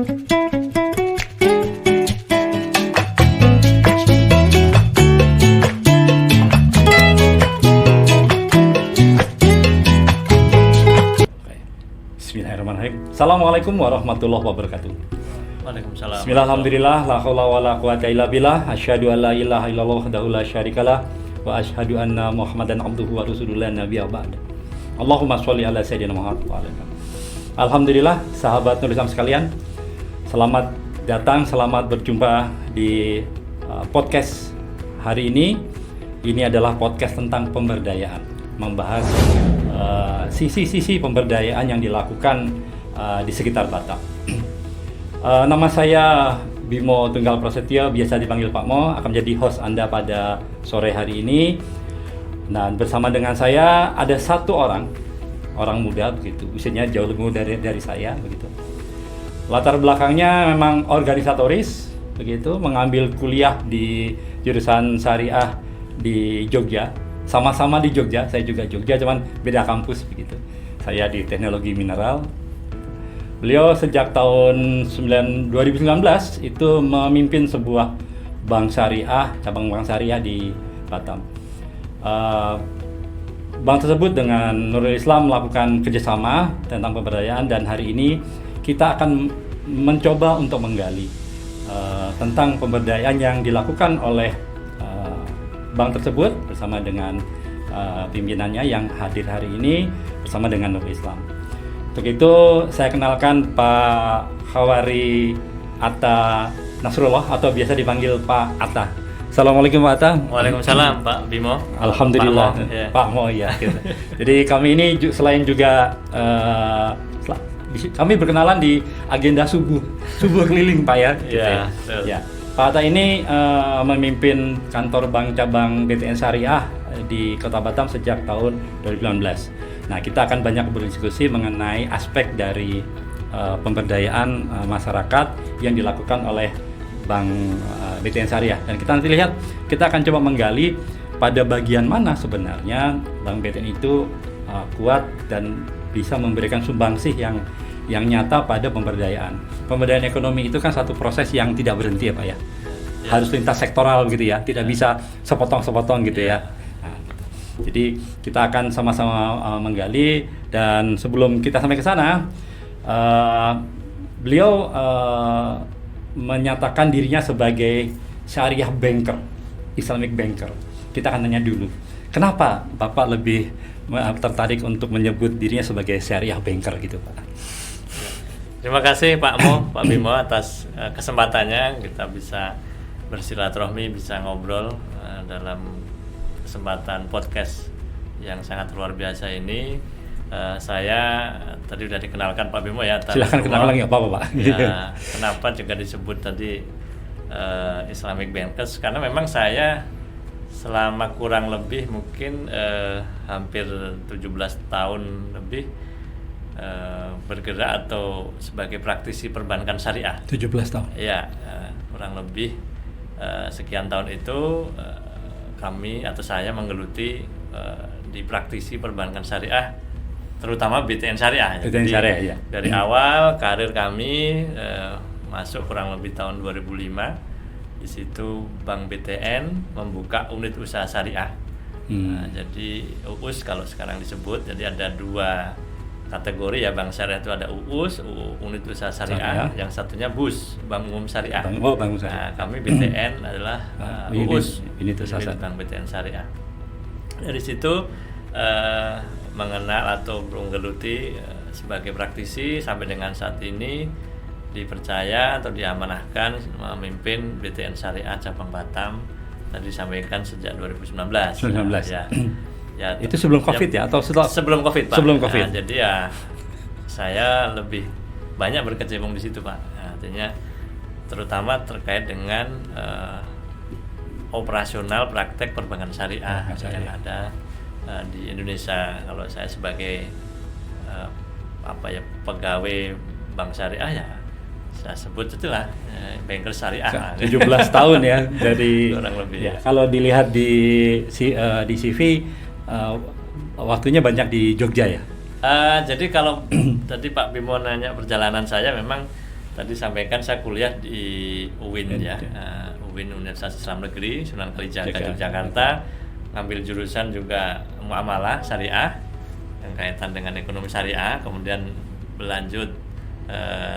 Bismillahirrahmanirrahim. Assalamualaikum warahmatullahi wabarakatuh. Waalaikumsalam. Bismillah, alhamdulillah, la haula wala quwata illa billah, asyhadu an la ilaha illallah wahdahu la syarikalah wa asyhadu anna Muhammadan abduhu wa rasuluhu la nabiyya ba'da. Allahumma sholli ala sayyidina Muhammad wa ala alihi. Alhamdulillah, sahabat Nurul Islam sekalian, selamat datang, selamat berjumpa di podcast hari ini. Ini adalah podcast tentang pemberdayaan, membahas sisi-sisi pemberdayaan yang dilakukan di sekitar Batam. Nama saya Bimo Tunggal Prasetyo, biasa dipanggil Pak Mo, akan menjadi host Anda pada sore hari ini. Dan bersama dengan saya ada satu orang muda begitu, usianya jauh lebih muda dari saya begitu. Latar belakangnya memang organisatoris begitu, mengambil kuliah di jurusan syariah di Jogja. Sama-sama di Jogja, saya juga Jogja, cuman beda kampus begitu. Saya di teknologi mineral. Beliau sejak tahun 2019 itu memimpin sebuah bank syariah, cabang bank syariah di Batam. Bank tersebut dengan Nurul Islam melakukan kerjasama tentang pemberdayaan, dan hari ini kita akan mencoba untuk menggali tentang pemberdayaan yang dilakukan oleh bank tersebut bersama dengan pimpinannya yang hadir hari ini bersama dengan Nurul Islam. Untuk itu saya kenalkan Pak Khawari Atta Nasrullah atau biasa dipanggil Pak Atta. Assalamualaikum Pak Atta. Waalaikumsalam Pak Bimo. Alhamdulillah Pak Mo ya. Gitu. Jadi kami ini selain juga kami berkenalan di agenda subuh keliling Pak ya. Gitu ya. Ya. Pak Atta ini memimpin kantor bank cabang BTN Syariah di Kota Batam sejak tahun 2019. Nah, kita akan banyak berdiskusi mengenai aspek dari pemberdayaan masyarakat yang dilakukan oleh Bank BTN Syariah. Dan kita nanti lihat, kita akan coba menggali pada bagian mana sebenarnya Bank BTN itu kuat dan bisa memberikan sumbangsih yang nyata pada pemberdayaan. Pemberdayaan ekonomi itu kan satu proses yang tidak berhenti ya Pak ya. Harus lintas sektoral gitu ya, tidak bisa sepotong-sepotong gitu ya. Nah, gitu. Jadi kita akan sama-sama menggali, dan sebelum kita sampai ke sana, beliau menyatakan dirinya sebagai syariah banker, Islamic banker. Kita akan tanya dulu, kenapa Bapak lebih tertarik untuk menyebut dirinya sebagai syariah banker gitu Pak? Terima kasih Pak Mo, Pak Bimo atas kesempatannya kita bisa bersilaturahmi, bisa ngobrol dalam kesempatan podcast yang sangat luar biasa ini. Saya tadi sudah dikenalkan Pak Bimo ya. Silahkan kenal lagi apa Pak? Ya, kenapa juga disebut tadi Islamic Bankers? Karena memang saya selama kurang lebih mungkin hampir 17 tahun lebih bergerak atau sebagai praktisi perbankan syariah. 17 tahun? Ya, kurang lebih sekian tahun itu kami atau saya menggeluti di praktisi perbankan syariah, terutama BTN Syariah. BTN Syariah ya. Dari awal karir kami masuk kurang lebih tahun 2005. Di situ Bank BTN membuka unit usaha syariah. Nah, jadi UUS kalau sekarang disebut, jadi ada dua kategori ya Bank Syariah itu ada UUS, unit usaha syariah, yang satunya BUS, Bank Umum Syariah. Bank Syariah. Nah, kami BTN adalah UUS, unit usaha Bank BTN Syariah. Dari situ mengenal atau menggeluti sebagai praktisi sampai dengan saat ini dipercaya atau diamanahkan memimpin BTN Syariah cabang Batam. Tadi disampaikan sejak 2019. Ya, itu sebelum COVID ya atau setelah? Sebelum COVID Pak. Sebelum COVID. Nah, jadi ya saya lebih banyak berkecimpung di situ Pak. Nah, artinya terutama terkait dengan operasional praktek perbankan syariah yang ada di Indonesia. Kalau saya sebagai pegawai bank syariah ya saya sebut itulah banker syariah. 17 tahun ya dari kurang lebih. Ya, kalau dilihat di CV waktunya banyak di Jogja ya. Jadi kalau tadi Pak Bimo nanya perjalanan saya, memang tadi sampaikan saya kuliah di UIN ya, UIN Universitas Islam Negeri Sunan Kalijaga Yogyakarta, ngambil jurusan juga muamalah syariah yang kaitan dengan ekonomi syariah, kemudian berlanjut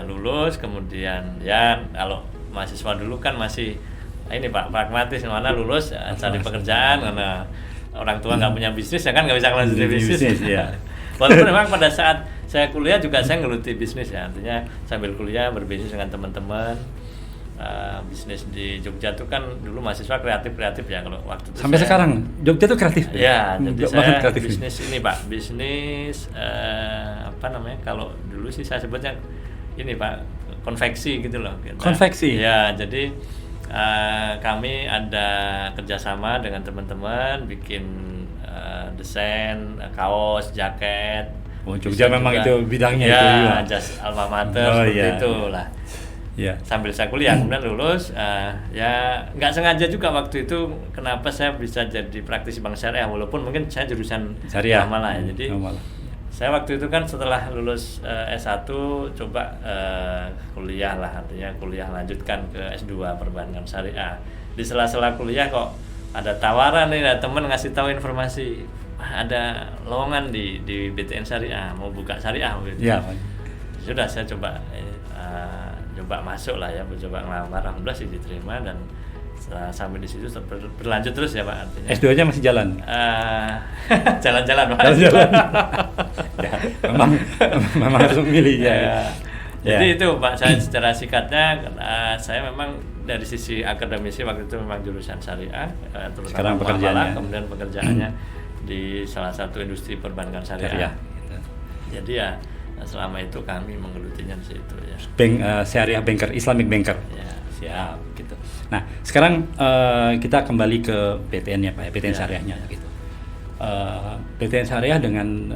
lulus, kemudian ya kalau mahasiswa dulu kan masih ini Pak pragmatis, mana lulus cari pekerjaan, karena orang tua nggak punya bisnis ya kan nggak bisa lanjutin bisnis ya. Walaupun memang pada saat saya kuliah juga saya ngeluti bisnis ya, artinya sambil kuliah berbisnis dengan teman-teman. Bisnis di Jogja tuh kan dulu mahasiswa kreatif ya kalau waktu itu. Sampai sekarang Jogja tuh kreatif. Ya, jadi saya kreatif. bisnis ini Pak, bisnis apa namanya? Kalau dulu sih saya sebutnya ini Pak, konveksi gitu loh. Konveksi. Ya, jadi kami ada kerjasama dengan teman-teman bikin desain kaos, jaket. Oh, Jogja memang juga, itu bidangnya ya, itu. Ya, jas alma mater seperti itu lah. Ya. Sambil saya kuliah kemudian lulus, ya nggak sengaja juga waktu itu kenapa saya bisa jadi praktisi bank syariah, walaupun mungkin saya jurusan syariah muamalah ya. Jadi saya waktu itu kan setelah lulus S1 coba kuliah lah, artinya kuliah lanjutkan ke S2 perbankan syariah. Di sela-sela kuliah kok ada tawaran nih, ada temen ngasih tahu informasi ada lowongan di BTN Syariah, mau buka syariah gitu. Ya. Sudah saya coba masuk lah ya, mencoba ngelamar, alhamdulillah sih diterima, dan sampai di situ berlanjut terus ya Pak, artinya. S2-nya masih jalan. Jalan-jalan Pak. Jalan-jalan. Ya, memang harus memilih ya. Jadi itu Pak, saya secara singkatnya saya memang dari sisi akademisi waktu itu memang jurusan syariah, terutama sekarang pekerjaannya, kemudian pekerjaannya di salah satu industri perbankan syariah. Gitu. Jadi ya selama itu kami menggelutinya di situ ya. Syariah banker, Islamic banker. Ya. Siap gitu. Nah, sekarang kita kembali ke BTN ya Pak, BTN syariahnya gitu. BTN Syariah dengan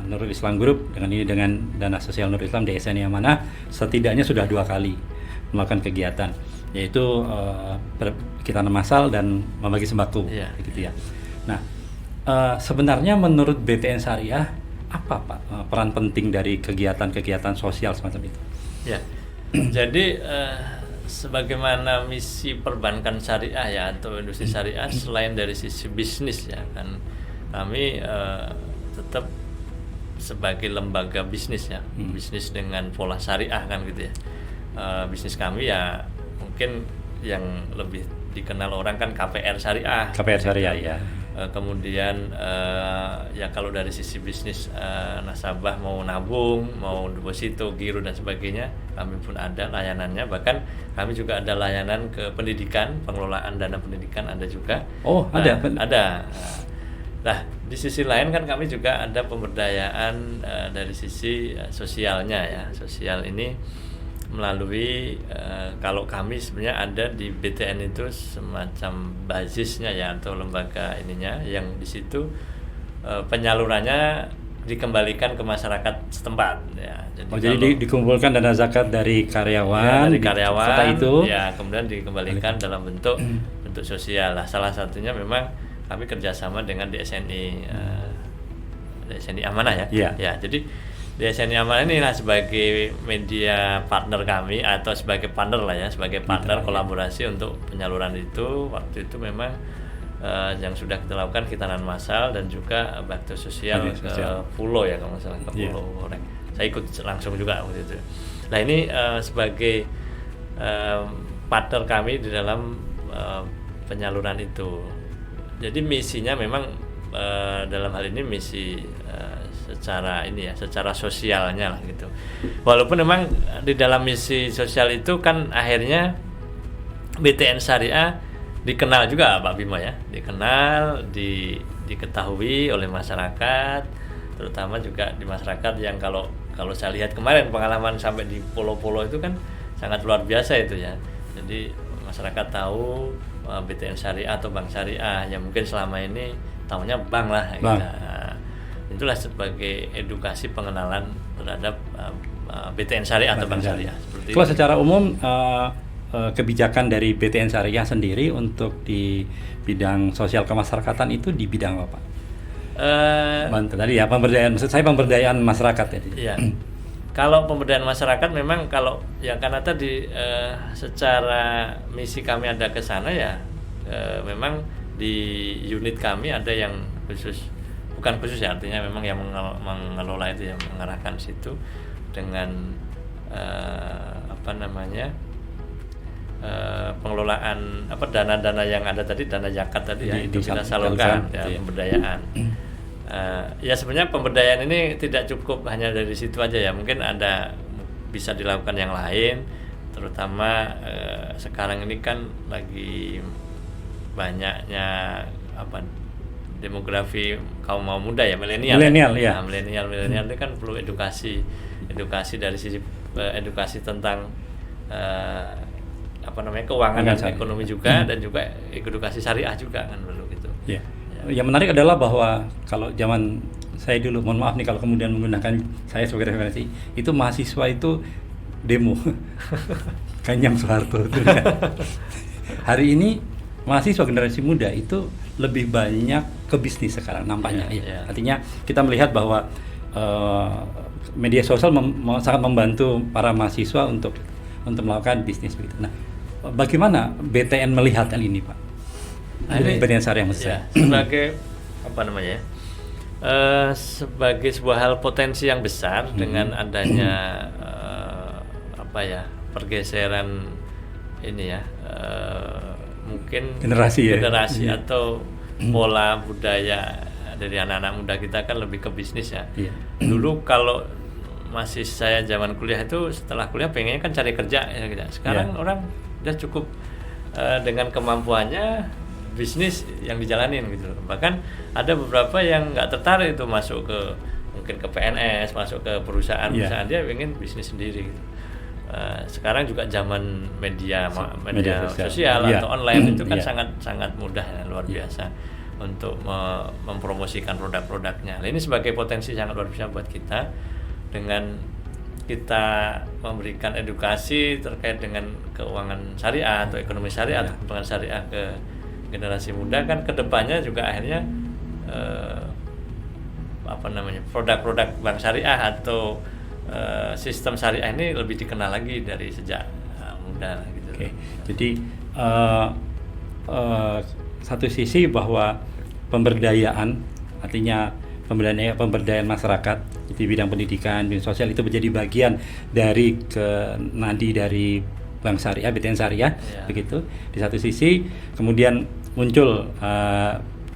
Nurul Islam Group dengan Dana Sosial Nurul Islam DSN yang mana setidaknya sudah 2 kali melakukan kegiatan, yaitu kita masal dan membagi sembako, gitu ya. Nah, sebenarnya menurut BTN Syariah apa Pak peran penting dari kegiatan-kegiatan sosial semacam itu? Ya, jadi sebagaimana misi perbankan syariah ya atau industri syariah, selain dari sisi bisnis ya kan, kami tetap sebagai lembaga bisnis ya, bisnis dengan pola syariah kan gitu ya. Bisnis kami ya mungkin yang lebih dikenal orang kan KPR syariah. KPR syariah ya. Kemudian ya kalau dari sisi bisnis nasabah mau nabung, mau deposito, giro dan sebagainya, kami pun ada layanannya. Bahkan kami juga ada layanan ke pendidikan, pengelolaan dana pendidikan ada juga. Oh, ada. Ada. Nah, di sisi lain kan kami juga ada pemberdayaan dari sisi sosialnya ya. Sosial ini melalui kalau kami sebenarnya ada di BTN itu semacam basisnya ya, atau lembaga ininya yang di situ penyalurannya dikembalikan ke masyarakat setempat ya. Jadi dikumpulkan dana zakat dari karyawan, dari karyawan kota itu ya, kemudian dikembalikan dalam bentuk sosial lah. Salah satunya memang kami kerjasama dengan DSNI DSNI Amanah ya. Ya, jadi DSNI Amanah ini lah sebagai media partner kami, atau sebagai partner lah ya, sebagai partner kolaborasi untuk penyaluran itu. Waktu itu memang yang sudah kita lakukan khitanan massal dan juga bakti sosial ke Pulau ya, kalau nggak salah ke Pulau Orek. Saya ikut langsung juga waktu itu. Nah ini sebagai partner kami di dalam penyaluran itu. Jadi misinya memang dalam hal ini misi secara ini ya, secara sosialnya lah gitu. Walaupun memang di dalam misi sosial itu kan akhirnya BTN Syariah dikenal juga Pak Bimo ya, dikenal, diketahui oleh masyarakat, terutama juga di masyarakat yang kalau saya lihat kemarin pengalaman sampai di pulau-pulau itu kan sangat luar biasa itu ya. Jadi masyarakat tahu BTN Syariah atau Bank Syariah yang mungkin selama ini tahunya bank lah gitu. Itulah sebagai edukasi pengenalan terhadap BTN Syariah atau Bank Syariah. Kalau secara umum kebijakan dari BTN Syariah sendiri untuk di bidang sosial kemasyarakatan itu di bidang apa Pak? Tadi ya pemberdayaan, maksud saya pemberdayaan masyarakat ya. Iya. Kalau pemberdayaan masyarakat memang kalau ya karena tadi secara misi kami ada ke sana ya, memang di unit kami ada yang khusus, bukan khusus ya, artinya memang yang mengelola itu, yang mengarahkan situ dengan pengelolaan dana-dana yang ada tadi, dana zakat tadi ya, itu kita salurkan ya, pemberdayaan. Ya sebenarnya pemberdayaan ini tidak cukup hanya dari situ aja ya, mungkin ada bisa dilakukan yang lain, terutama sekarang ini kan lagi banyaknya demografi kaum muda ya, milenial ya. Milenial ini kan perlu edukasi dari sisi edukasi tentang keuangan dan ekonomi juga, dan juga edukasi syariah juga kan perlu gitu. Ya. Yang menarik adalah bahwa kalau zaman saya dulu, mohon maaf nih kalau kemudian menggunakan saya sebagai referensi, itu mahasiswa itu demo Ganjang Soeharto itu kan. Hari ini mahasiswa generasi muda itu lebih banyak ke bisnis sekarang nampaknya. Ya. Artinya kita melihat bahwa media sosial sangat membantu para mahasiswa untuk melakukan bisnis begitu. Nah, bagaimana BTN melihat hal ini, Pak? BTN Syariah ya, sebagai sebagai sebuah hal potensi yang besar dengan adanya pergeseran ini ya, mungkin generasi atau pola budaya dari anak-anak muda kita kan lebih ke bisnis ya. Dulu kalau masih saya zaman kuliah itu, setelah kuliah pengennya kan cari kerja ya gitu. Sekarang orang udah cukup dengan kemampuannya bisnis yang dijalanin gitu. Bahkan ada beberapa yang nggak tertarik itu masuk ke mungkin ke PNS, masuk ke perusahaan, dia ingin bisnis sendiri gitu. Sekarang juga zaman media sosial atau online itu kan sangat mudah ya, luar biasa untuk mempromosikan produk-produknya. Ini sebagai potensi sangat luar biasa buat kita, dengan kita memberikan edukasi terkait dengan keuangan syariah atau ekonomi syariah atau keuangan syariah ke generasi muda, kan kedepannya juga akhirnya produk-produk bank syariah atau sistem syariah ini lebih dikenal lagi dari sejak muda gitu. Oke. Jadi satu sisi bahwa pemberdayaan, artinya pemberdayaan masyarakat di bidang pendidikan, bidang sosial itu menjadi bagian dari nadi dari Bank Syariah, BTN Syariah, begitu. Di satu sisi kemudian muncul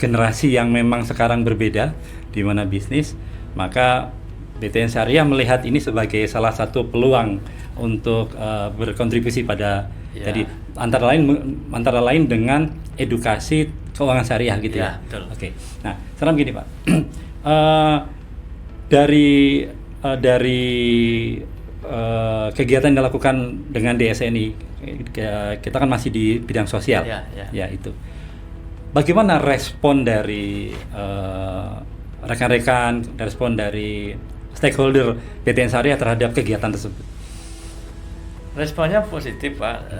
generasi yang memang sekarang berbeda, di mana bisnis, maka BTN Syariah melihat ini sebagai salah satu peluang untuk berkontribusi pada jadi antara lain dengan edukasi keuangan syariah gitu ya. Oke. Nah, sekarang gini Pak, dari kegiatan yang dilakukan dengan DSNI, kita kan masih di bidang sosial, ya itu. Bagaimana respon dari rekan-rekan, respon dari stakeholder BTN Syariah terhadap kegiatan tersebut? Responnya positif Pak,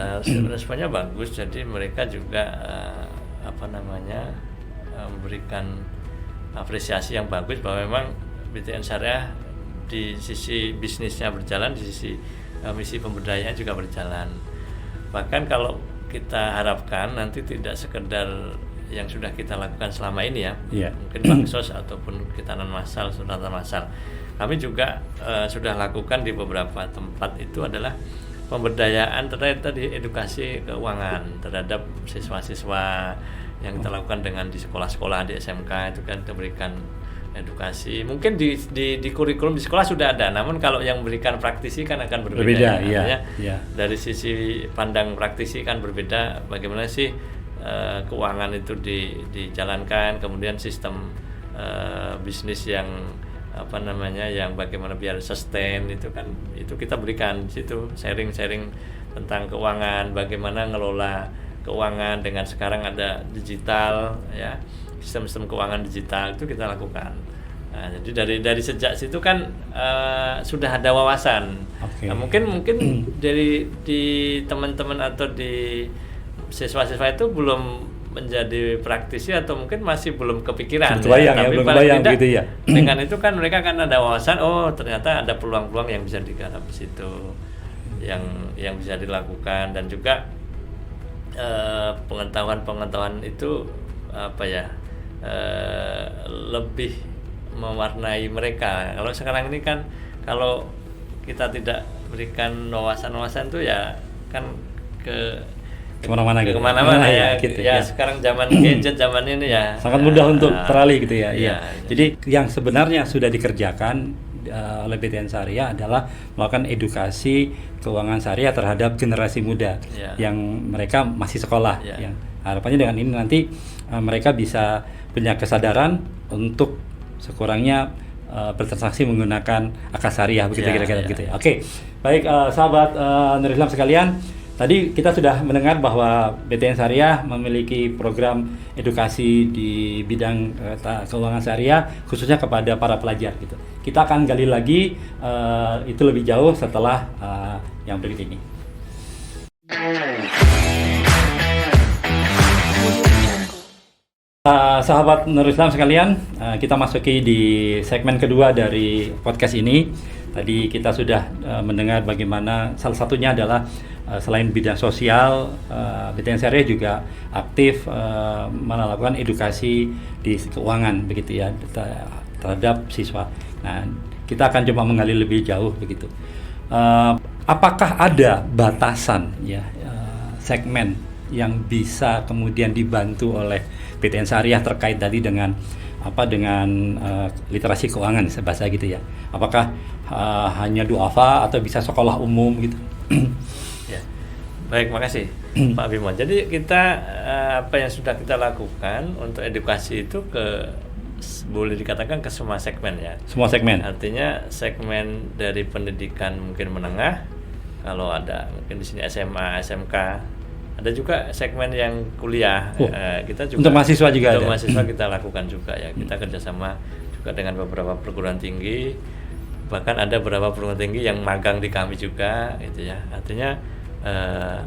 responnya bagus. Jadi mereka juga memberikan apresiasi yang bagus bahwa memang BTN Syariah di sisi bisnisnya berjalan, di sisi misi pemberdayaan juga berjalan. Bahkan kalau kita harapkan nanti tidak sekedar yang sudah kita lakukan selama ini ya, mungkin bansos ataupun kitanan massal, sunatan massal. Kami juga sudah lakukan di beberapa tempat, itu adalah pemberdayaan terkait tadi edukasi keuangan terhadap siswa-siswa yang kita lakukan dengan di sekolah-sekolah, di SMK itu kan kita berikan edukasi. Mungkin di kurikulum di sekolah sudah ada, namun kalau yang memberikan praktisi kan akan berbeda. Dari sisi pandang praktisi kan berbeda, bagaimana sih keuangan itu dijalankan, kemudian sistem bisnis yang yang bagaimana biar sustain itu kan, itu kita berikan di situ, sharing tentang keuangan, bagaimana ngelola keuangan dengan sekarang ada digital ya, sistem keuangan digital itu kita lakukan. Nah, jadi dari sejak situ kan sudah ada wawasan. Nah, mungkin di teman-teman atau di siswa-siswa itu belum menjadi praktisi atau mungkin masih belum kepikiran. Tapi belum paling kebayang tidak gitu ya. dengan itu kan mereka kan ada wawasan, oh ternyata ada peluang-peluang yang bisa digarap di situ, yang bisa dilakukan, dan juga pengetahuan itu lebih mewarnai mereka. Kalau sekarang ini kan kalau kita tidak berikan wawasan-wawasan itu ya kan kemana-mana gitu. Gitu, ya. Sekarang zaman gadget, zaman ini ya sangat mudah untuk teralih gitu ya. Iya. Jadi yang sebenarnya sudah dikerjakan oleh BTN Syariah adalah melakukan edukasi keuangan syariah terhadap generasi muda yang mereka masih sekolah. Yang harapannya dengan ini nanti mereka bisa punya kesadaran untuk sekurangnya bertransaksi menggunakan akad syariah begitu kira-kira begitu ya. Oke. Baik sahabat Nurul Islam sekalian, tadi kita sudah mendengar bahwa BTN Syariah memiliki program edukasi di bidang keuangan syariah khususnya kepada para pelajar gitu. Kita akan gali lagi itu lebih jauh setelah yang berikut ini. Sahabat Nurul Islam sekalian, kita masuki di segmen kedua dari podcast ini. Tadi kita sudah mendengar bagaimana salah satunya adalah selain bidang sosial, BTN Syariah juga aktif melakukan edukasi di keuangan begitu ya terhadap siswa. Nah, kita akan coba menggali lebih jauh begitu. Apakah ada batasan ya segmen yang bisa kemudian dibantu oleh BTN Syariah terkait tadi dengan literasi keuangan bahasa gitu ya? Apakah hanya duafa atau bisa sekolah umum gitu? Ya. Baik, makasih Pak Bimo. Jadi kita apa yang sudah kita lakukan untuk edukasi itu boleh dikatakan ke semua segmen ya. Semua segmen. Artinya segmen dari pendidikan mungkin menengah, kalau ada mungkin di sini SMA, SMK, ada juga segmen yang kuliah. Kita juga untuk mahasiswa juga untuk ada. Mahasiswa kita lakukan juga ya. Kita kerjasama juga dengan beberapa perguruan tinggi, bahkan ada beberapa perguruan tinggi yang magang di kami juga gitu ya. Artinya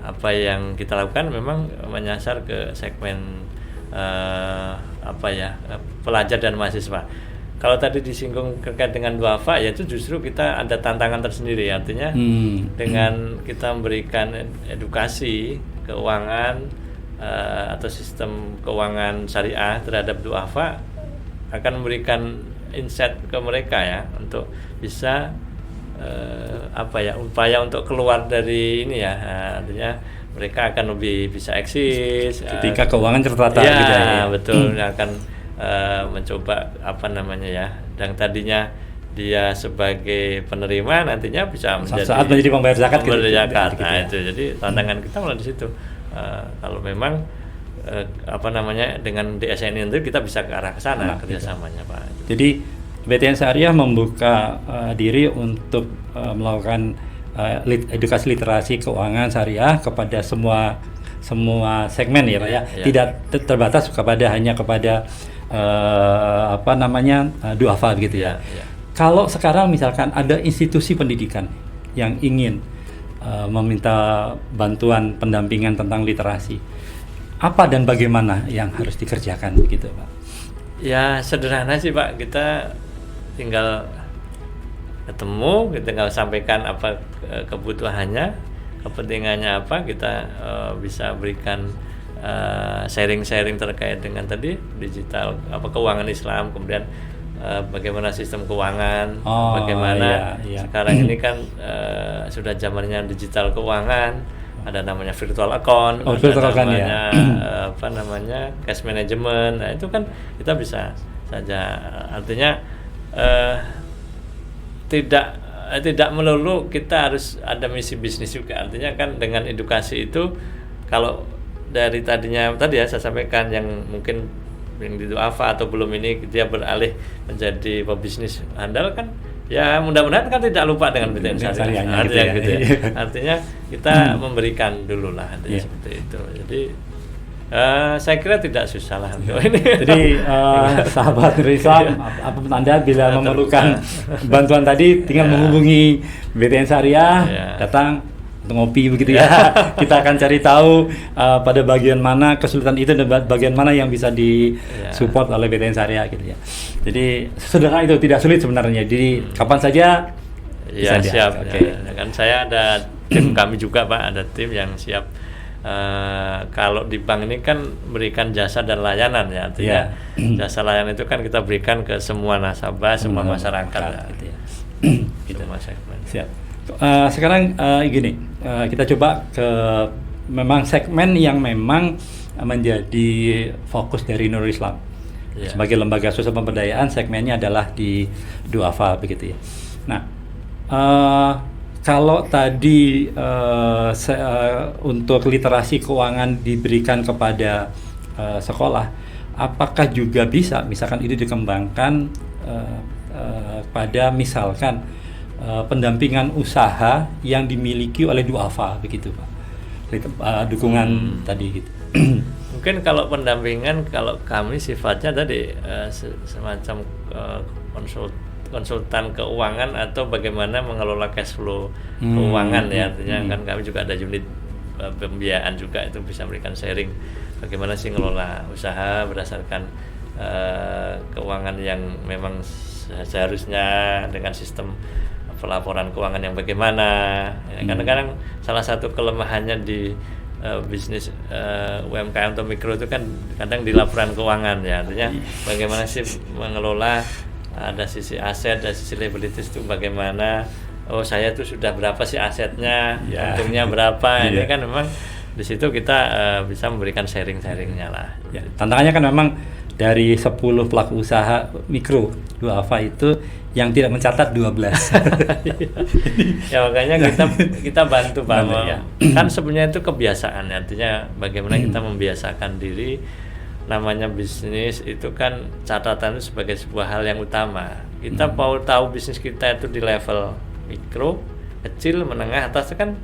apa yang kita lakukan memang menyasar ke segmen pelajar dan mahasiswa. Kalau tadi disinggung terkait dengan duafa, ya itu justru kita ada tantangan tersendiri. Artinya dengan kita memberikan edukasi keuangan atau sistem keuangan syariah terhadap duafa akan memberikan insight ke mereka ya untuk bisa upaya untuk keluar dari ini ya. Artinya mereka akan lebih bisa eksis ketika keuangan tertata ya, gitu ya. Betul, akan mencoba dan tadinya dia sebagai penerima nantinya bisa saat menjadi pembayar zakat gitu. Ya. Itu jadi tantangan kita mulai di situ. Kalau memang dengan DSN itu kita bisa ke arah sana kerjasamanya Pak. Jadi BTN Syariah membuka diri untuk melakukan edukasi literasi keuangan syariah kepada semua segmen ya Pak ya. Tidak terbatas hanya kepada duafa gitu ya. Kalau sekarang misalkan ada institusi pendidikan yang ingin meminta bantuan pendampingan tentang literasi, apa dan bagaimana yang harus dikerjakan begitu Pak? Ya sederhana sih Pak, kita tinggal ketemu, kita tinggal sampaikan apa kebutuhannya, kepentingannya apa, kita bisa berikan sharing-sharing terkait dengan tadi digital keuangan Islam, kemudian bagaimana sistem keuangan, bagaimana sekarang ini kan sudah zamannya digital keuangan, ada namanya virtual account, ada namanya cash management. Nah itu kan kita bisa saja, artinya tidak melulu kita harus ada misi bisnis juga. Artinya kan dengan edukasi itu, kalau dari tadinya ya saya sampaikan yang mungkin yang di duafa atau belum ini dia beralih menjadi pebisnis handal kan, ya mudah-mudahan kan tidak lupa dengan BTN Syariah. Artinya kita memberikan dulu lah, seperti itu. Jadi saya kira tidak susah lah untuk ini. Jadi sahabat Islam, apapun Anda bila memerlukan bantuan tadi tinggal menghubungi BTN Syariah, datang untuk ngopi begitu ya. Kita akan cari tahu pada bagian mana kesulitan itu dan bagian mana yang bisa disupport oleh BTN Syariah gitu ya. Jadi sederhana itu, tidak sulit sebenarnya. Jadi kapan saja ya bisa siap. Oke. Ya, kan saya ada tim kami juga Pak, ada tim yang siap. Kalau di bank ini kan berikan jasa dan layanan ya, artinya jasa layanan itu kan kita berikan ke semua nasabah, semua masyarakat gitu ya. Gitu. Semua segmen. Siap. Sekarang gini, kita coba ke memang segmen yang memang menjadi fokus dari Nurul Islam. Sebagai lembaga sosial pemberdayaan, segmennya adalah di duafa begitu ya. Nah, kalau tadi untuk literasi keuangan diberikan kepada sekolah, apakah juga bisa misalkan itu dikembangkan pada misalkan pendampingan usaha yang dimiliki oleh duafa begitu Pak, dukungan tadi gitu. Mungkin kalau pendampingan, kalau kami sifatnya tadi semacam konsultan keuangan atau bagaimana mengelola cash flow keuangan ya, artinya kan kami juga ada unit pembiayaan juga, itu bisa memberikan sharing bagaimana sih ngelola usaha berdasarkan keuangan yang memang seharusnya dengan sistem pelaporan keuangan yang bagaimana ya, kadang-kadang salah satu kelemahannya di bisnis UMKM atau mikro itu kan kadang di laporan keuangan ya, artinya bagaimana sih mengelola, ada sisi aset, ada sisi liabilities itu bagaimana, oh saya tuh sudah berapa sih asetnya, untungnya berapa, ini kan memang di situ kita bisa memberikan sharing-sharingnya lah. Ya, tantangannya kan memang dari 10 pelaku usaha mikro duafa itu yang tidak mencatat 12. Ya makanya kita bantu Pak. Kan sebenarnya itu kebiasaan, artinya bagaimana kita membiasakan diri, namanya bisnis itu kan catatan itu sebagai sebuah hal yang utama. Kita mau tahu bisnis kita itu di level mikro, kecil, menengah, atas, kan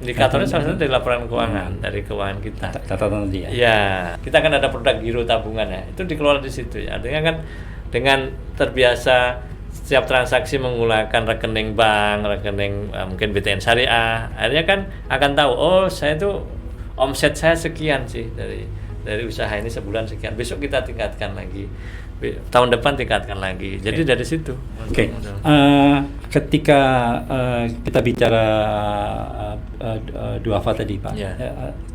indikatornya salah satu dari laporan keuangan, dari keuangan kita. Catatan tadi ya. Ya, kita kan ada produk giro tabungan ya, itu dikelola di situ ya. Artinya kan dengan terbiasa setiap transaksi menggunakan rekening bank, rekening mungkin BTN Syariah, akhirnya kan akan tahu, oh saya tuh omset saya sekian sih dari usaha ini sebulan sekian. Besok kita tingkatkan lagi, tahun depan tingkatkan lagi. Jadi dari situ. Oke. Ketika kita bicara duafa tadi Pak,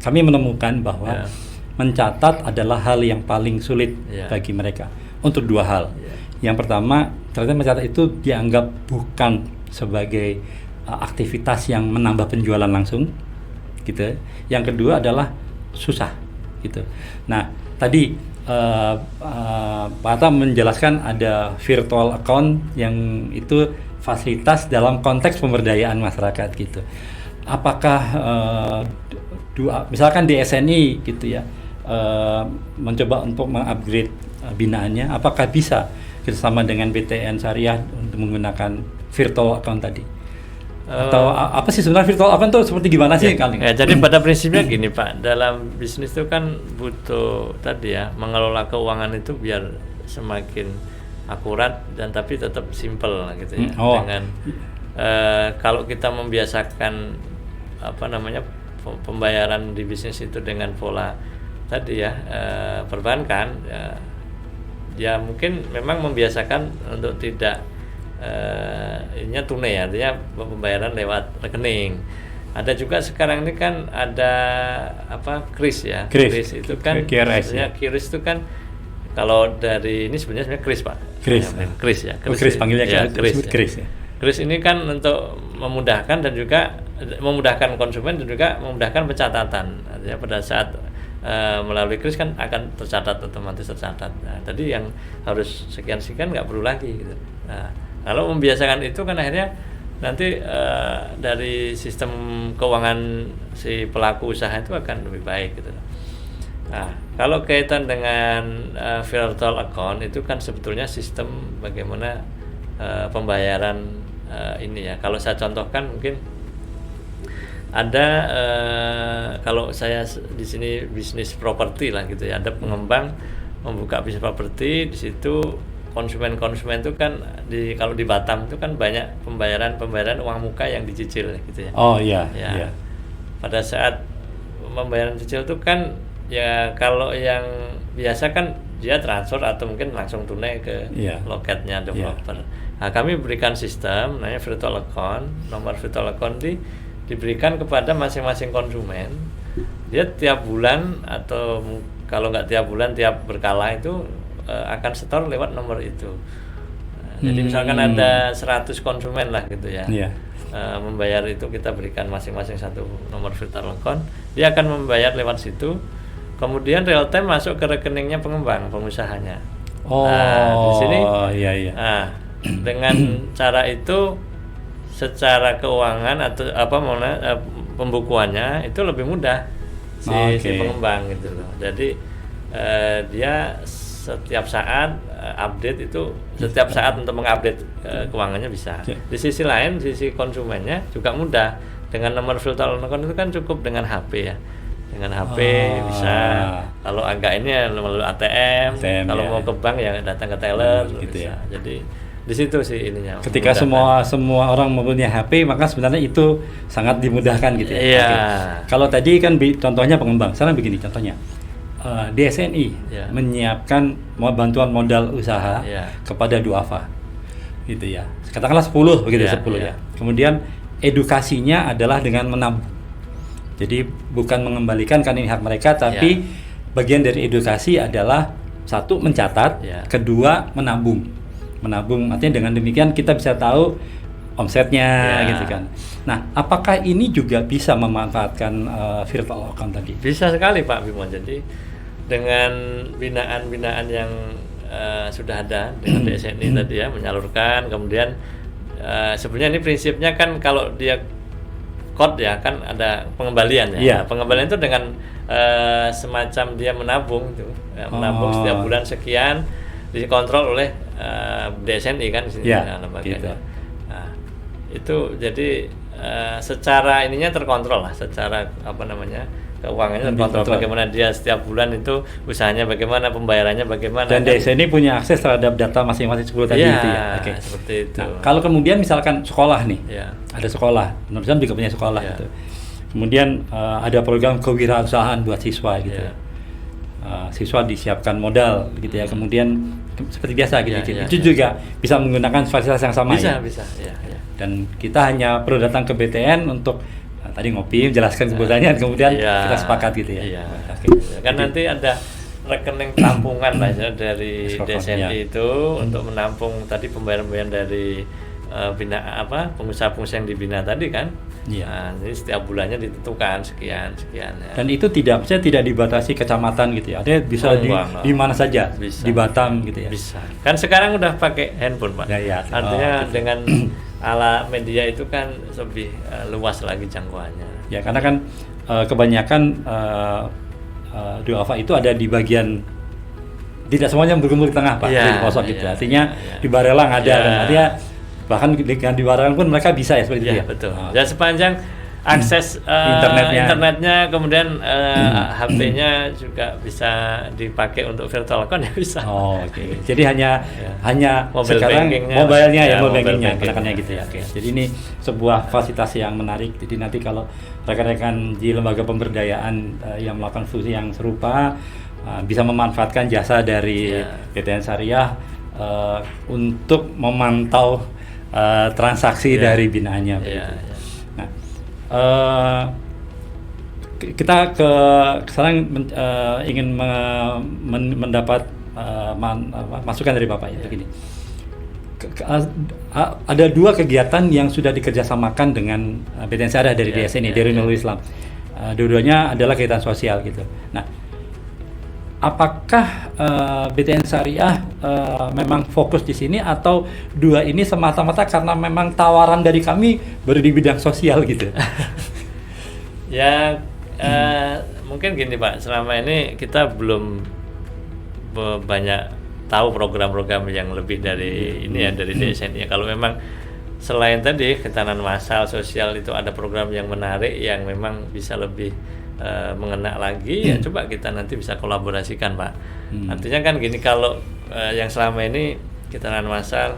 kami menemukan bahwa mencatat adalah hal yang paling sulit bagi mereka untuk dua hal. Yang pertama, ternyata mencatat itu dianggap bukan sebagai aktivitas yang menambah penjualan langsung, gitu. Yang kedua adalah susah, gitu. Nah, tadi Pak Atta menjelaskan ada virtual account yang itu fasilitas dalam konteks pemberdayaan masyarakat, gitu. Apakah misalkan di SNI, gitu ya, mencoba untuk mengupgrade binaannya, apakah bisa bersama dengan BTN Syariah untuk menggunakan virtual account tadi? Atau apa sih sebenarnya virtual account itu seperti gimana sih kali? Ya, jadi pada prinsipnya gini Pak, dalam bisnis itu kan butuh tadi ya, mengelola keuangan itu biar semakin akurat dan tapi tetap simple gitu ya. Dengan kalau kita membiasakan pembayaran di bisnis itu dengan pola tadi ya, perbankan ya mungkin memang membiasakan untuk tidak ininya tunai, artinya pembayaran lewat rekening. Ada juga sekarang ini kan ada KRIS ya. KRIS itu kan KRIS itu kan kalau dari ini sebenarnya KRIS Pak. KRIS ya. KRIS panggilnya KRIS ya. KRIS ini kan untuk memudahkan dan juga memudahkan konsumen dan juga memudahkan pencatatan. Artinya pada saat melalui KRIS kan akan tercatat, otomatis tercatat. Nah, tadi yang harus sekian-sekian nggak perlu lagi gitu. Nah, kalau membiasakan itu kan akhirnya nanti dari sistem keuangan si pelaku usaha itu akan lebih baik gitu. Nah, kalau kaitan dengan virtual account itu kan sebetulnya sistem bagaimana pembayaran ini ya. Kalau saya contohkan mungkin ada kalau saya di sini bisnis properti lah gitu ya, ada pengembang membuka bisnis properti, di situ konsumen itu kan kalau di Batam itu kan banyak pembayaran uang muka yang dicicil gitu ya. Oh iya. Ya. pada saat pembayaran cicil itu kan ya kalau yang biasa kan dia transfer atau mungkin langsung tunai ke loketnya developer. Nah, kami berikan sistem namanya virtual account. Nomor virtual account diberikan kepada masing-masing konsumen. Dia tiap bulan atau kalau nggak tiap bulan, tiap berkala itu akan setor lewat nomor itu. Jadi misalkan ada 100 konsumen lah gitu ya, membayar itu kita berikan masing-masing satu nomor virtual account. Dia akan membayar lewat situ. Kemudian real time masuk ke rekeningnya pengembang, pengusahanya. Di sini, dengan cara itu secara keuangan atau pembukuannya itu lebih mudah si pengembang gitu loh. Jadi dia setiap saat update itu setiap saat untuk mengupdate keuangannya bisa. Di sisi lain, sisi konsumennya juga mudah. Dengan nomor virtual account itu kan cukup dengan HP ya. Dengan HP bisa, kalau agak ini ya melalui ATM kalau mau ke bank ya datang ke teller gitu ya. Jadi di situ sih ininya. Ketika semua orang mempunyai HP, maka sebenarnya itu sangat dimudahkan gitu ya. Iya. Kalau tadi kan contohnya pengembang, sekarang begini contohnya. DSNI menyiapkan bantuan modal usaha kepada duafa gitu ya. Katakanlah 10 begitu, 10 ya. Kemudian edukasinya adalah dengan menabung. Jadi bukan mengembalikan kan ini hak mereka, tapi bagian dari edukasi adalah satu mencatat, kedua menabung. Menabung artinya dengan demikian kita bisa tahu omsetnya gitu kan. Nah, apakah ini juga bisa memanfaatkan virtual account tadi? Bisa sekali Pak Bimo. Jadi dengan binaan-binaan yang sudah ada dengan DSNI tadi ya, menyalurkan, kemudian sebenarnya ini prinsipnya kan kalau dia code ya kan ada pengembalian ya. Pengembalian itu dengan semacam dia menabung itu, menabung setiap bulan sekian, dikontrol oleh DSNI kan di sini lembaganya. Gitu. Nah, itu jadi secara ininya terkontrol lah, secara keuangannya terkontrol. Bagaimana dia setiap bulan itu usahanya bagaimana, pembayarannya bagaimana. Dan DSNI punya akses terhadap data masing-masing 10 tadi itu ya. Seperti itu. Nah, kalau kemudian misalkan sekolah nih, ada sekolah, menurut saya juga punya sekolah gitu. Kemudian ada program kewirausahaan buat siswa gitu. Siswa disiapkan modal gitu ya. Kemudian seperti biasa gitu. Itu juga bisa menggunakan fasilitas yang sama ya. Bisa. Dan kita hanya perlu datang ke BTN untuk tadi ngopi, menjelaskan kebutuhannya, kemudian kita sepakat gitu ya. Kan nanti ada rekening tampungan lah ya dari DSNI itu untuk menampung tadi pembayaran dari pengusaha-pengusaha yang dibina tadi kan. Nah, jadi setiap bulannya ditentukan sekian ya. Dan itu tidak dibatasi kecamatan gitu ya. Artinya bisa di mana saja, bisa. Di Batam gitu ya. Bisa. Kan sekarang udah pakai handphone, Pak. Artinya dengan ala media itu kan lebih luas lagi jangkauannya. Ya, karena kan kebanyakan duafa itu ada di bagian, tidak semuanya berkumpul di tengah Pak, di pelosok gitu. Artinya di Barelang ada kan. Artinya bahkan dengan di Barelang pun mereka bisa ya seperti itu ya. Betul. Dan sepanjang akses internetnya kemudian HP-nya juga bisa dipakai untuk virtual account ya bisa. Jadi hanya mobile sekarang mobilenya mobile bankingnya gunakannya gitu ya. Jadi ini sebuah fasilitas yang menarik. Jadi nanti kalau rekan-rekan di lembaga pemberdayaan yang melakukan fungsi yang serupa bisa memanfaatkan jasa dari BTN Syariah untuk memantau transaksi dari binaannya. Kita sekarang ingin mendapat masukan dari Bapak ya. Begini, ada dua kegiatan yang sudah dikerjasamakan dengan BTN Syariah dari DSNI, dari Nurul Islam. Dua-duanya adalah kegiatan sosial gitu. Nah, apakah BTN Syariah memang fokus di sini atau dua ini semata-mata karena memang tawaran dari kami baru di bidang sosial gitu? Mungkin gini Pak, selama ini kita belum banyak tahu program-program yang lebih dari ini ya, dari DSNI. Kalau memang selain tadi ketahanan massal sosial itu ada program yang menarik yang memang bisa lebih mengena lagi, ya coba kita nanti bisa kolaborasikan Pak. Artinya kan gini, kalau yang selama ini ketahanan massal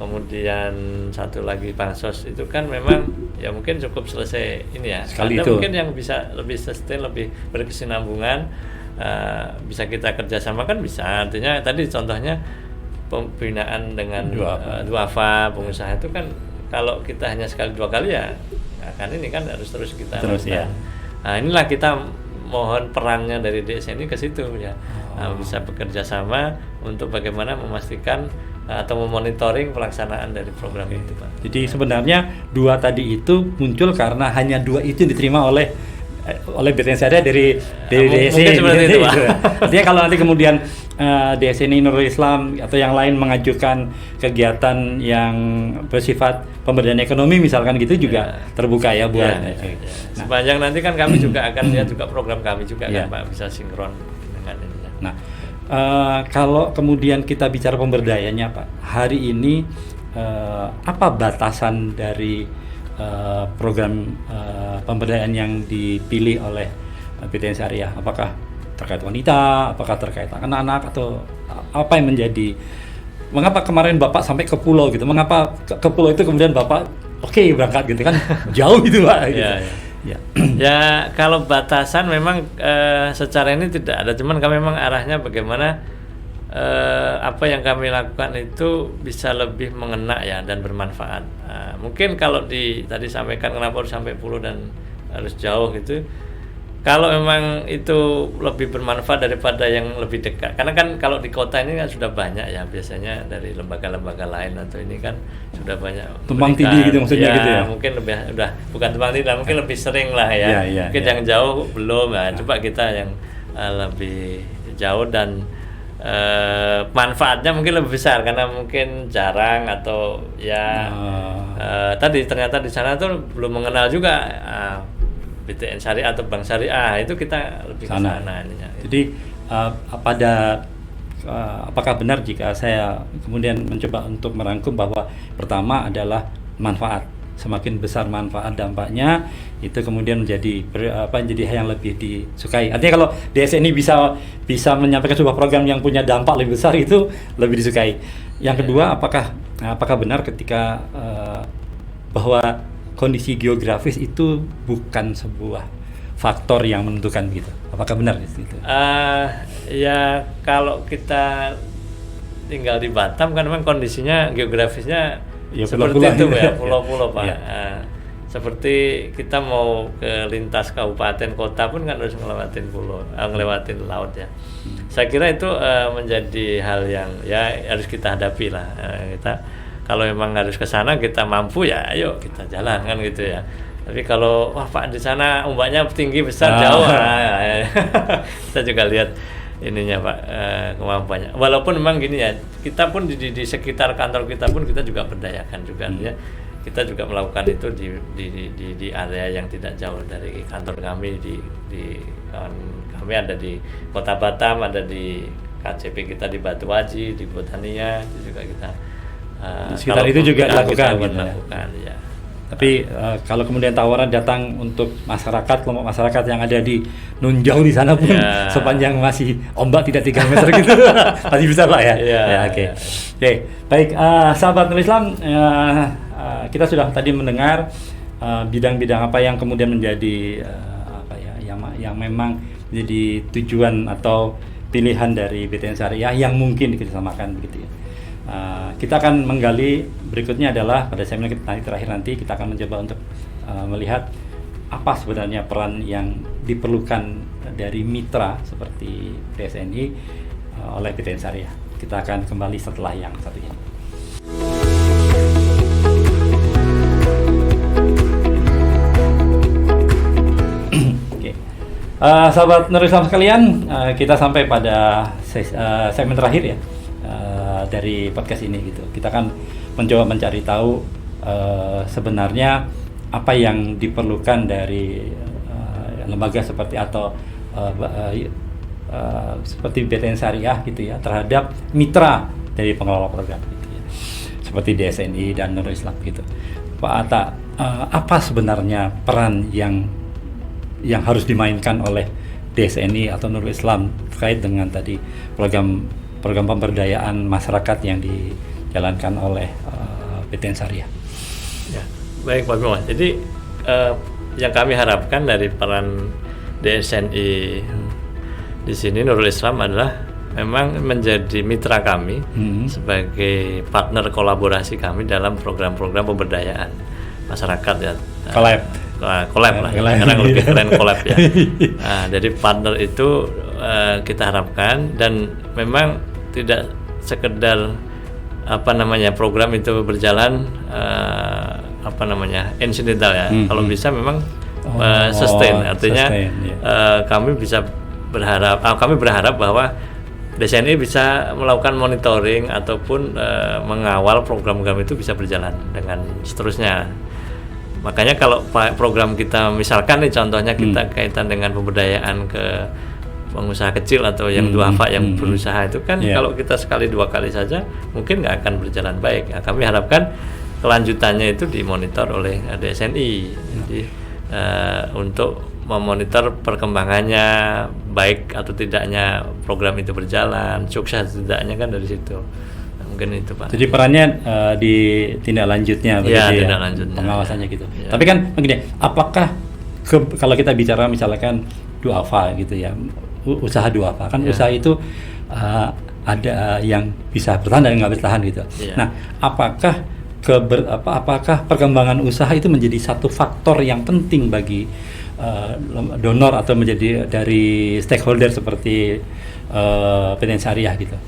kemudian satu lagi bansos itu kan memang ya mungkin cukup selesai ini ya. Sekali ada itu. mungkin yang bisa lebih sustain, lebih berkesinambungan, bisa kita kerjasamakan bisa. Artinya tadi contohnya pembinaan dengan duafa pengusaha itu kan kalau kita hanya sekali dua kali ya kan ini kan harus terus kita terus ya. Nah inilah kita mohon perannya dari DSNI ke situ ya. Bisa bekerja sama untuk bagaimana memastikan atau memonitoring pelaksanaan dari program itu, Pak. Jadi sebenarnya dua tadi itu muncul karena hanya dua itu yang diterima oleh BTN Syariah dari DSNI. Mungkin seperti itu, Pak. Artinya kalau nanti kemudian DSNI Nurul Islam atau yang lain mengajukan kegiatan yang bersifat pemberdayaan ekonomi misalkan gitu juga terbuka ya buat. Nah, sepanjang nanti kan kami juga akan lihat juga program kami juga kan Pak, bisa sinkron dengan ini. Nah, kalau kemudian kita bicara pemberdayaannya Pak, hari ini apa batasan dari program pemberdayaan yang dipilih oleh BTN Syariah? Apakah terkait wanita, apakah terkait anak-anak, atau apa yang menjadi, mengapa kemarin Bapak sampai ke pulau gitu, mengapa ke pulau itu kemudian Bapak oke berangkat gitu kan, jauh itu Pak gitu. Ya kalau batasan memang secara ini tidak ada, cuman kami memang arahnya bagaimana apa yang kami lakukan itu bisa lebih mengena ya dan bermanfaat. Mungkin kalau tadi sampaikan kenapa harus sampai pulau dan harus jauh gitu. Kalau memang itu lebih bermanfaat daripada yang lebih dekat, karena kan kalau di kota ini kan sudah banyak ya biasanya dari lembaga-lembaga lain atau ini kan sudah banyak tumpang tindih gitu maksudnya gitu ya. Mungkin udah bukan tumpang tindih, mungkin lebih sering lah ya. Mungkin yang jauh belum ya. Coba kita yang lebih jauh dan manfaatnya mungkin lebih besar karena mungkin jarang atau ya tadi ternyata di sana tuh belum mengenal juga BTN Syariah atau Bank Syariah, itu kita lebih ke sana ininya. Jadi apakah benar jika saya kemudian mencoba untuk merangkum bahwa pertama adalah manfaat, semakin besar manfaat dampaknya itu kemudian menjadi hal yang lebih disukai. Artinya kalau DSNI bisa menyampaikan sebuah program yang punya dampak lebih besar itu lebih disukai. Yang kedua, apakah benar ketika bahwa kondisi geografis itu bukan sebuah faktor yang menentukan gitu? Apakah benar itu? Ya kalau kita tinggal di Batam kan memang kondisinya geografisnya ya, seperti itu ya, pulau-pulau Pak. Seperti kita mau ke lintas kabupaten kota pun kan harus ngelewatin pulau, ngelewatin laut ya. Saya kira itu menjadi hal yang ya harus kita hadapi lah. Kita kalau memang harus ke sana kita mampu ya ayo kita jalan kan gitu ya. Tapi kalau wah Pak di sana ombaknya tinggi besar jauh, kita juga lihat ininya Pak kemampuannya. Walaupun memang gini ya, kita pun di sekitar kantor kita pun kita juga berdayakan juga ya. Kita juga melakukan itu di area yang tidak jauh dari kantor kami kami ada di Kota Batam, ada di KCP kita di Batuaji, di Botania, itu juga kita sekitar itu juga dilakukan gitu ya. Tapi kalau kemudian tawaran datang untuk masyarakat, kelompok masyarakat yang ada di nun jauh di sana pun sepanjang masih ombak tidak 3 meter gitu masih bisa Pak ya? Oke. Baik, sahabat Nurul Islam, kita sudah tadi mendengar bidang-bidang apa yang kemudian menjadi yang memang menjadi tujuan atau pilihan dari BTN Syariah yang mungkin dikerjasamakan begitu ya. Kita akan menggali berikutnya adalah pada seminar kita terakhir nanti kita akan mencoba untuk melihat apa sebenarnya peran yang diperlukan dari mitra seperti DSNI oleh BTN Syariah. Kita akan kembali setelah yang satu ini. Sahabat Nurul Islam sekalian, kita sampai pada segmen terakhir ya dari podcast ini gitu. Kita akan mencoba mencari tahu sebenarnya apa yang diperlukan dari lembaga seperti atau seperti BTN Syariah gitu ya terhadap mitra dari pengelola program gitu ya. Seperti DSNI dan Nurul Islam gitu. Pak Atta, apa sebenarnya peran yang harus dimainkan oleh DSNI atau Nurul Islam terkait dengan tadi program pemberdayaan masyarakat yang dijalankan oleh BTN Syariah. Ya, baik Pak Bima. Jadi yang kami harapkan dari peran DSNI di sini Nurul Islam adalah memang menjadi mitra kami sebagai partner kolaborasi kami dalam program-program pemberdayaan masyarakat ya. Collab lah, sekarang lebih keren collab ya. Nah, jadi partner itu kita harapkan, dan memang tidak sekedar program itu berjalan incidental ya. Kalau bisa memang sustain, artinya kami berharap bahwa DSNI bisa melakukan monitoring ataupun mengawal program-program itu bisa berjalan dengan seterusnya. Makanya kalau program kita misalkan nih contohnya kita kaitan dengan pemberdayaan ke pengusaha kecil atau yang duafa yang berusaha itu kan kalau kita sekali dua kali saja mungkin nggak akan berjalan baik. Nah, kami harapkan kelanjutannya itu dimonitor oleh DSNI. Jadi untuk memonitor perkembangannya baik atau tidaknya program itu berjalan, sukses atau tidaknya kan dari situ. Mungkin itu Pak. Jadi perannya di tindak lanjutnya begitu tindak lanjutnya. Pengawasannya gitu. Tapi kan begini, apakah kalau kita bicara misalkan duafa gitu ya, usaha duafa kan usaha itu ada yang bisa bertahan dan nggak bertahan gitu. Nah, apakah perkembangan usaha itu menjadi satu faktor yang penting bagi donor atau menjadi dari stakeholder seperti BTN Syariah gitu?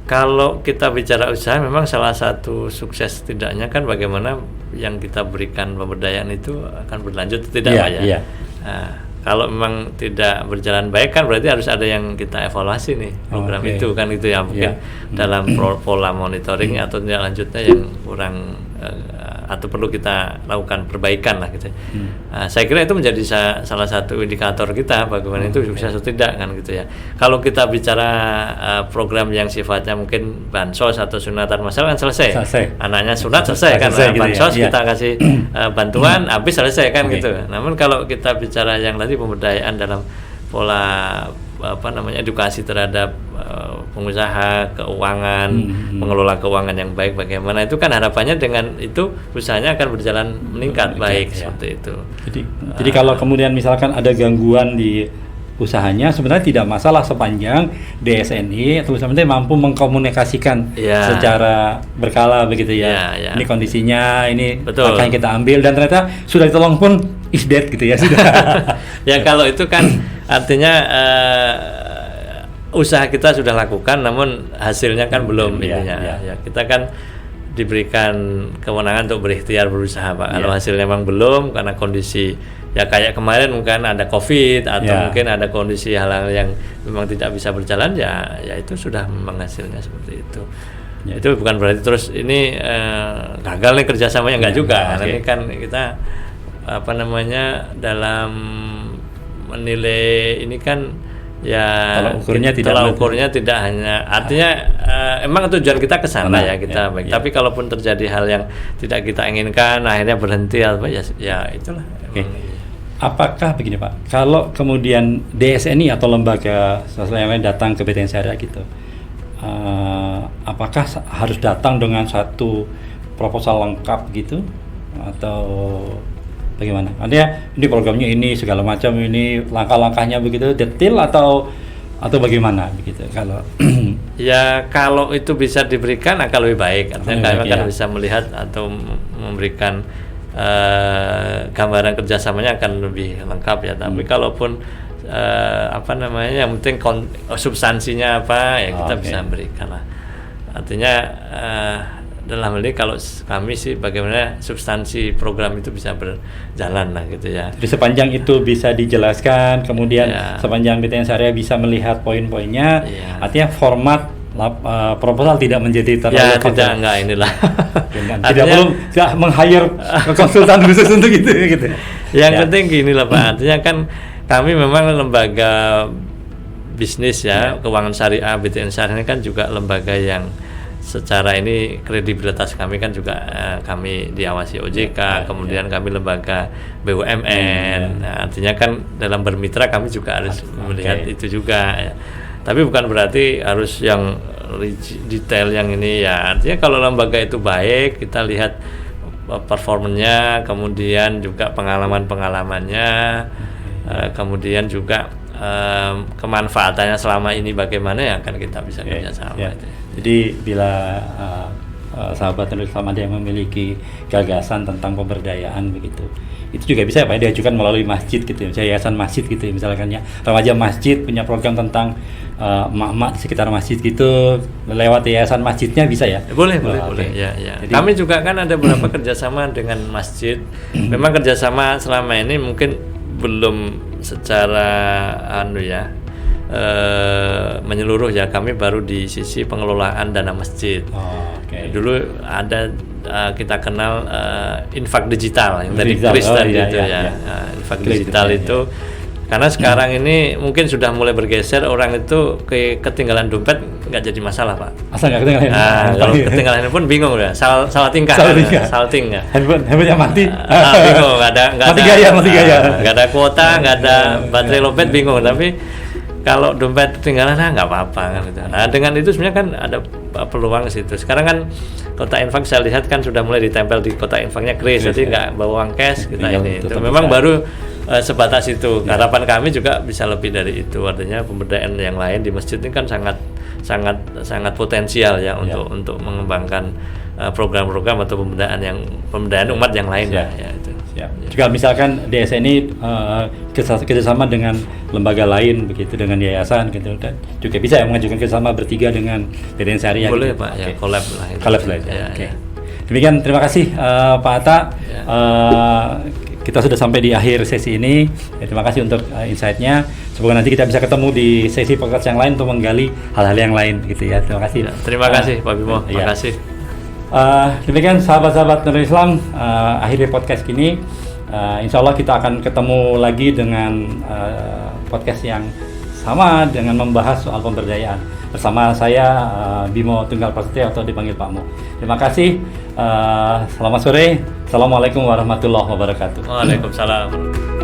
Kalau kita bicara usaha, memang salah satu sukses tidaknya kan bagaimana yang kita berikan pemberdayaan itu akan berlanjut tidak Pak ya. Nah, kalau memang tidak berjalan baik kan berarti harus ada yang kita evaluasi nih program itu kan gitu ya, mungkin dalam pola monitoring atau tindak lanjutnya yang kurang atau perlu kita lakukan perbaikan lah gitu. Saya kira itu menjadi salah satu indikator kita bagaimana itu sukses atau tidak kan gitu ya. Kalau kita bicara program yang sifatnya mungkin bansos atau sunatan masal kan selesai. Anaknya sunat selesai kan, bansos kita kasih bantuan habis selesai kan gitu. Namun kalau kita bicara yang tadi pemberdayaan dalam pola edukasi terhadap pengusaha, keuangan, mengelola keuangan yang baik bagaimana, itu kan harapannya dengan itu usahanya akan berjalan meningkat baik seperti itu. Jadi kalau kemudian misalkan ada gangguan di usahanya sebenarnya tidak masalah sepanjang DSNI atau misalnya mampu mengkomunikasikan secara berkala begitu ya. Ini kondisinya, ini akan kita ambil dan ternyata sudah ditolong pun is dead gitu ya sudah. Ya kalau itu kan artinya usaha kita sudah lakukan namun hasilnya kan belum ininya. Ya, kita kan diberikan kewenangan untuk berikhtiar berusaha Pak. Kalau hasilnya memang belum karena kondisi ya kayak kemarin mungkin ada COVID atau mungkin ada kondisi hal-hal yang memang tidak bisa berjalan ya itu sudah memang hasilnya seperti itu. Itu bukan berarti terus ini gagal nih kerjasamanya enggak juga. Ini kan kita dalam menilai ini kan tolak ukurnya tidak hanya artinya emang tujuan kita ke sana kita baik. Tapi kalaupun terjadi hal yang tidak kita inginkan akhirnya berhenti ya itulah. Apakah begini Pak, kalau kemudian DSNI atau lembaga sosial yang lain datang ke BTN Syariah gitu, apakah harus datang dengan satu proposal lengkap gitu atau bagaimana? Artinya ini programnya ini segala macam, ini langkah-langkahnya begitu detail atau bagaimana begitu kalau ya kalau itu bisa diberikan akan lebih baik. Artinya kami akan bisa melihat atau memberikan gambaran kerjasamanya akan lebih lengkap ya. Tapi kalaupun yang penting substansinya apa ya kita bisa berikan lah. Artinya dalam hal ini kalau kami sih bagaimana substansi program itu bisa berjalan lah gitu ya. Jadi sepanjang itu bisa dijelaskan, kemudian sepanjang BTN Syariah bisa melihat poin-poinnya, artinya format proposal tidak menjadi terlalu tidak perlu meng-hire konsultan khusus untuk itu gitu. Yang penting gini lah Pak, artinya kan kami memang lembaga bisnis keuangan syariah. BTN Syariah ini kan juga lembaga yang secara ini kredibilitas kami kan juga kami diawasi OJK, kemudian kami lembaga BUMN. Nah, artinya kan dalam bermitra kami juga harus melihat itu juga. Tapi bukan berarti harus yang detail yang ini ya. Artinya kalau lembaga itu baik, kita lihat performanya, kemudian juga pengalaman-pengalamannya, kemudian juga kemanfaatannya selama ini bagaimana ya akan kita bisa kerjasama. Jadi bila sahabat Nurul Islam ada yang memiliki gagasan tentang pemberdayaan begitu, itu juga bisa Pak diajukan melalui masjid gitu ya, yayasan masjid gitu ya, misalkan ya remaja masjid punya program tentang emak-emak di sekitar masjid gitu, lewat yayasan masjidnya bisa ya? Boleh. Ya. Jadi, kami juga kan ada beberapa kerjasama dengan masjid. Memang kerjasama selama ini mungkin belum secara menyeluruh ya. Kami baru di sisi pengelolaan dana masjid. Dulu ada kita kenal infak digital yang dari Kris tadi itu ya. Infak digital itu karena sekarang ini mungkin sudah mulai bergeser, orang itu ketinggalan dompet nggak jadi masalah Pak. Asal nggak ketinggalan. Kalau ketinggalan pun bingung ya, salah tingkah. Salting ya. Handphone mati. Bingung, nggak mati gaya. Nggak ada kuota, nggak ada baterai lowbat, bingung. Tapi kalau dompet ketinggalan nggak apa-apa kan gitu. Nah dengan itu sebenarnya kan ada peluang situ. Sekarang kan kotak infak saya lihat kan sudah mulai ditempel di kotak infaknya Kris, jadi nggak bawa uang cash kita ini. Itu memang baru sebatas itu. Harapan kami juga bisa lebih dari itu. Artinya pemberdayaan yang lain di masjid ini kan sangat potensial ya untuk mengembangkan program-program atau pemberdayaan umat yang lain ya itu. Juga misalkan DSN ini kerjasama dengan lembaga lain begitu, dengan yayasan gitu, dan juga bisa mengajukan kerjasama bertiga dengan BTN Syariah. Boleh gitu. Pak, ya collab lah. Collab lah. Demikian, terima kasih Pak Atta. Kita sudah sampai di akhir sesi ini. Terima kasih untuk insight-nya. Semoga nanti kita bisa ketemu di sesi podcast yang lain untuk menggali hal-hal yang lain gitu ya. Terima kasih. Terima kasih Pak Bimo. Terima kasih. Demikian sahabat-sahabat Nurul Islam, akhirnya podcast ini. Insya Allah kita akan ketemu lagi dengan podcast yang sama dengan membahas soal pemberdayaan bersama saya Bimo Tunggal Prasetyo atau dipanggil Pak Mo. Terima kasih. Selamat sore. Assalamualaikum warahmatullahi wabarakatuh. Waalaikumsalam.